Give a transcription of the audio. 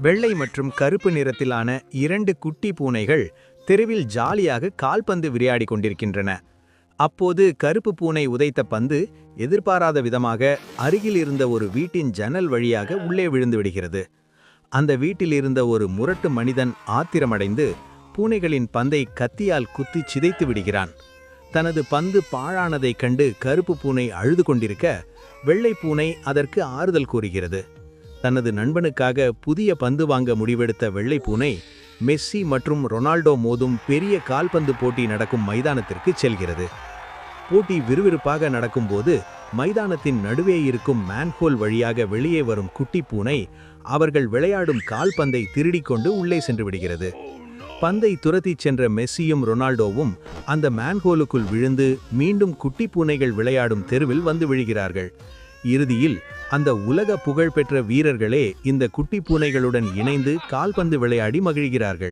வெள்ளை மற்றும் கருப்பு நிறத்திலான இரண்டு குட்டி பூனைகள் தெருவில் ஜாலியாக கால்பந்து விளையாடிக் கொண்டிருக்கின்றன. அப்போது கருப்பு பூனை உதைத்த பந்து எதிர்பாராத விதமாக அருகில் இருந்த ஒரு வீட்டின் ஜன்னல் வழியாக உள்ளே விழுந்து விடுகிறது. அந்த வீட்டில் இருந்த ஒரு முரட்டு மனிதன் ஆத்திரமடைந்து பூனைகளின் பந்தை கத்தியால் குத்தி சிதைத்து விடுகிறான். தனது பந்து பாழானதைக் கண்டு கருப்பு பூனை அழுது கொண்டிருக்க வெள்ளை பூனை அதற்கு ஆறுதல் கூறுகிறது. தனது நண்பனுக்காக புதிய பந்து வாங்க முடிவெடுத்த வெள்ளை பூனை மெஸ்ஸி மற்றும் ரொனால்டோ மோதும் பெரிய கால்பந்து போட்டி நடக்கும் மைதானத்திற்கு செல்கிறது. போட்டி விறுவிறுப்பாக நடக்கும்போது மைதானத்தின் நடுவே இருக்கும் மேன்ஹோல் வழியாக வெளியே வரும் குட்டி பூனை அவர்கள் விளையாடும் கால்பந்தை திருடிக்கொண்டு உள்ளே சென்று விடுகிறது. பந்தை துரத்திச் சென்ற மெஸ்ஸியும் ரொனால்டோவும் அந்த மேன்ஹோலுக்குள் விழுந்து மீண்டும் குட்டி பூனைகள் விளையாடும் தெருவில் வந்து விழுகிறார்கள். இறுதியில் அந்த உலக புகழ்பெற்ற வீரர்களே இந்த குட்டி பூனைகளுடன் இணைந்து கால்பந்து விளையாடி மகிழ்கிறார்கள்.